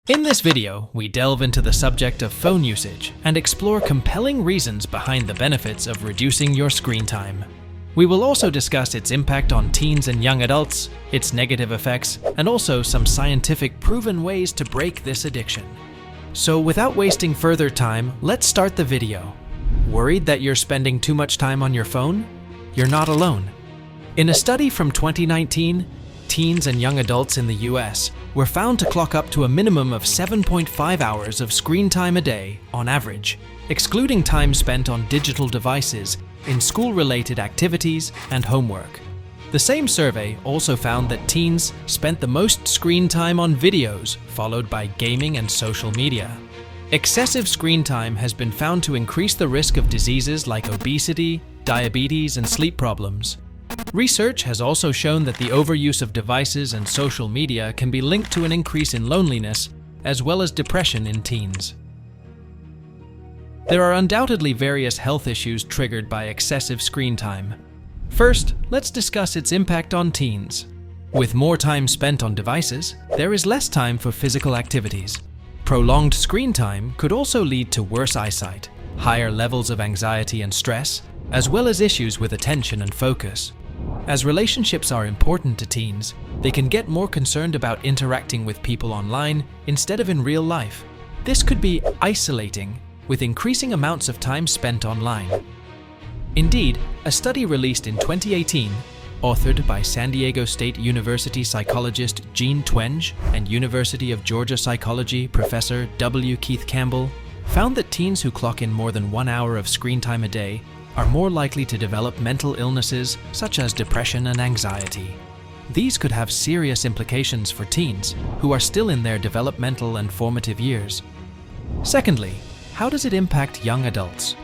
In this video, we delve into the subject of phone usage and explore compelling reasons behind the benefits of reducing your screen time. We will also discuss its impact on teens and young adults, its negative effects, and also some scientific proven ways to break this addiction. So without wasting further time, let's start the video. Worried that you're spending too much time on your phone? You're not alone. In a study from 2019, teens and young adults in the US were found to clock up to a minimum of 7.5 hours of screen time a day on average, excluding time spent on digital devices in school-related activities and homework. The same survey also found that teens spent the most screen time on videos, followed by gaming and social media. Excessive screen time has been found to increase the risk of diseases like obesity, diabetes, and sleep problems. Research has also shown that the overuse of devices and social media can be linked to an increase in loneliness, as well as depression in teens. There are undoubtedly various health issues triggered by excessive screen time. First, let's discuss its impact on teens. With more time spent on devices, there is less time for physical activities. Prolonged screen time could also lead to worse eyesight, higher levels of anxiety and stress, as well as issues with attention and focus. As relationships are important to teens, they can get more concerned about interacting with people online instead of in real life. This could be isolating, with increasing amounts of time spent online. Indeed, a study released in 2018, authored by San Diego State University psychologist Jean Twenge and University of Georgia psychology professor W. Keith Campbell, found that teens who clock in more than 1 hour of screen time a day are more likely to develop mental illnesses such as depression and anxiety. These could have serious implications for teens who are still in their developmental and formative years. Secondly, how does it impact young adults?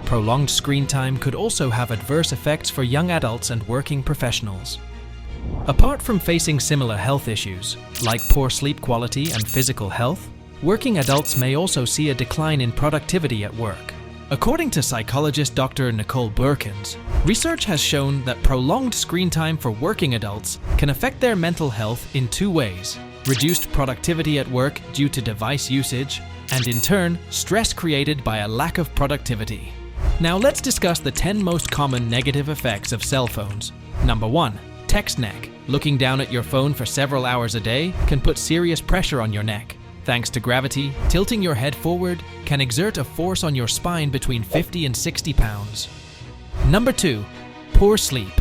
Prolonged screen time could also have adverse effects for young adults and working professionals. Apart from facing similar health issues, like poor sleep quality and physical health, working adults may also see a decline in productivity at work. According to psychologist Dr. Nicole Burkins, research has shown that prolonged screen time for working adults can affect their mental health in two ways: reduced productivity at work due to device usage, and in turn, stress created by a lack of productivity. Now let's discuss the 10 most common negative effects of cell phones. Number 1. Text neck. Looking down at your phone for several hours a day can put serious pressure on your neck. Thanks to gravity, tilting your head forward can exert a force on your spine between 50 and 60 pounds. Number 2. Poor sleep.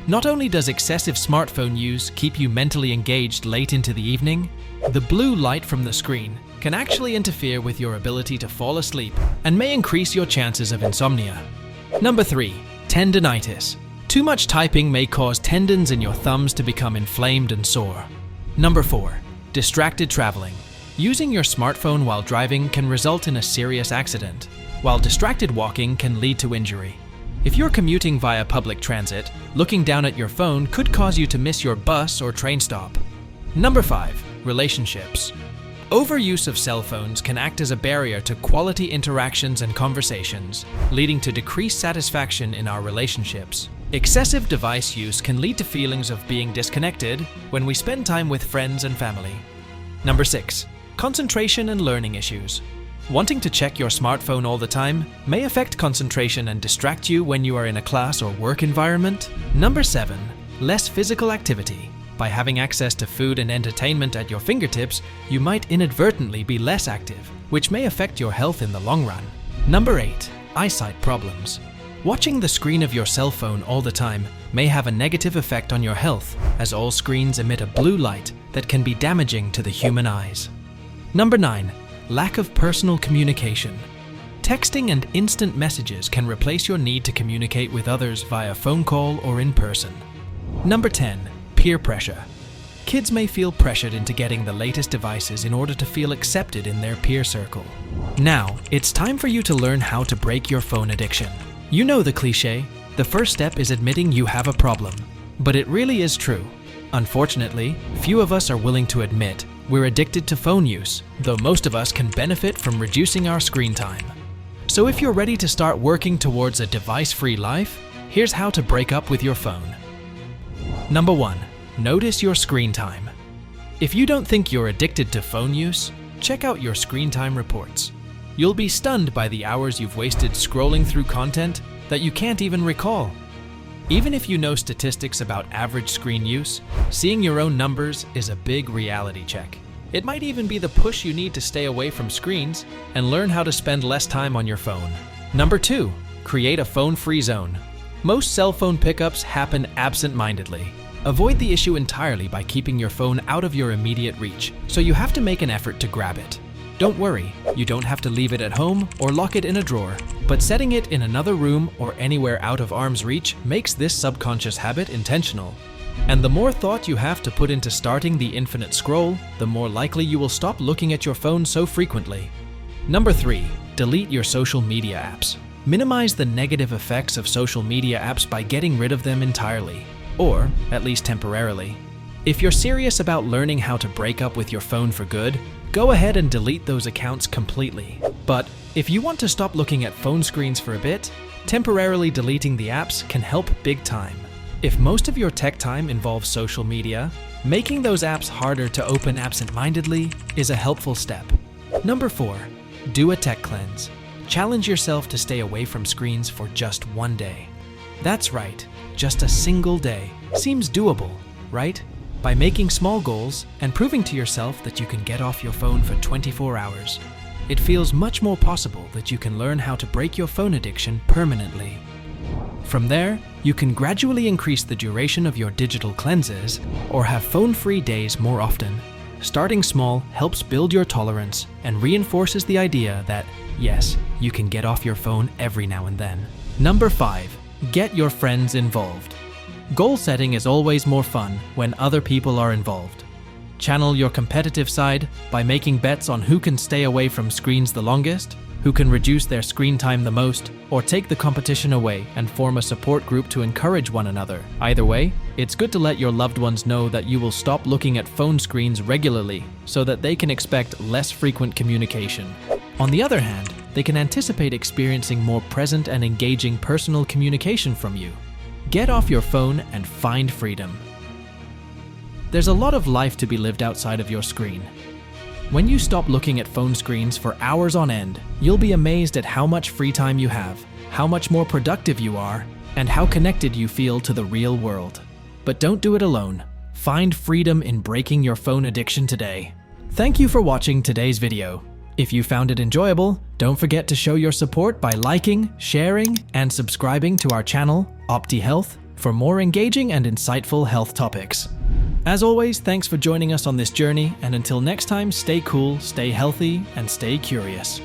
Not only does excessive smartphone use keep you mentally engaged late into the evening, the blue light from the screen can actually interfere with your ability to fall asleep and may increase your chances of insomnia. Number 3. Tendinitis. Too much typing may cause tendons in your thumbs to become inflamed and sore. Number 4. Distracted traveling. Using your smartphone while driving can result in a serious accident, while distracted walking can lead to injury. If you're commuting via public transit, looking down at your phone could cause you to miss your bus or train stop. Number 5. Relationships. Overuse of cell phones can act as a barrier to quality interactions and conversations, leading to decreased satisfaction in our relationships. Excessive device use can lead to feelings of being disconnected when we spend time with friends and family. Number 6. Concentration and learning issues. Wanting to check your smartphone all the time may affect concentration and distract you when you are in a class or work environment. Number 7. Less physical activity. By having access to food and entertainment at your fingertips, you might inadvertently be less active, which may affect your health in the long run. Number 8. Eyesight problems. Watching the screen of your cell phone all the time may have a negative effect on your health, as all screens emit a blue light that can be damaging to the human eyes. Number 9. Lack of personal communication. Texting and instant messages can replace your need to communicate with others via phone call or in person. Number 10. Peer pressure. Kids may feel pressured into getting the latest devices in order to feel accepted in their peer circle. Now, it's time for you to learn how to break your phone addiction. You know the cliche, the first step is admitting you have a problem. But it really is true. Unfortunately, few of us are willing to admit we're addicted to phone use, though most of us can benefit from reducing our screen time. So if you're ready to start working towards a device-free life, here's how to break up with your phone. Number 1. Notice your screen time. If you don't think you're addicted to phone use, check out your screen time reports. You'll be stunned by the hours you've wasted scrolling through content that you can't even recall. Even if you know statistics about average screen use, seeing your own numbers is a big reality check. It might even be the push you need to stay away from screens and learn how to spend less time on your phone. Number 2, create a phone-free zone. Most cell phone pickups happen absent-mindedly. Avoid the issue entirely by keeping your phone out of your immediate reach, so you have to make an effort to grab it. Don't worry, you don't have to leave it at home or lock it in a drawer, but setting it in another room or anywhere out of arm's reach makes this subconscious habit intentional. And the more thought you have to put into starting the infinite scroll, the more likely you will stop looking at your phone so frequently. Number 3, delete your social media apps. Minimize the negative effects of social media apps by getting rid of them entirely, or at least temporarily. If you're serious about learning how to break up with your phone for good, go ahead and delete those accounts completely. But if you want to stop looking at phone screens for a bit, temporarily deleting the apps can help big time. If most of your tech time involves social media, making those apps harder to open absent-mindedly is a helpful step. Number 4, do a tech cleanse. Challenge yourself to stay away from screens for just one day. That's right, just a single day. Seems doable, right? By making small goals and proving to yourself that you can get off your phone for 24 hours, it feels much more possible that you can learn how to break your phone addiction permanently. From there, you can gradually increase the duration of your digital cleanses or have phone-free days more often. Starting small helps build your tolerance and reinforces the idea that, yes, you can get off your phone every now and then. Number 5, get your friends involved. Goal setting is always more fun when other people are involved. Channel your competitive side by making bets on who can stay away from screens the longest, who can reduce their screen time the most, or take the competition away and form a support group to encourage one another. Either way, it's good to let your loved ones know that you will stop looking at phone screens regularly so that they can expect less frequent communication. On the other hand, they can anticipate experiencing more present and engaging personal communication from you. Get off your phone and find freedom. There's a lot of life to be lived outside of your screen. When you stop looking at phone screens for hours on end, you'll be amazed at how much free time you have, how much more productive you are, and how connected you feel to the real world. But don't do it alone. Find freedom in breaking your phone addiction today. Thank you for watching today's video. If you found it enjoyable, don't forget to show your support by liking, sharing, and subscribing to our channel, Opti Health, for more engaging and insightful health topics. As always, thanks for joining us on this journey, and until next time, stay cool, stay healthy, and stay curious.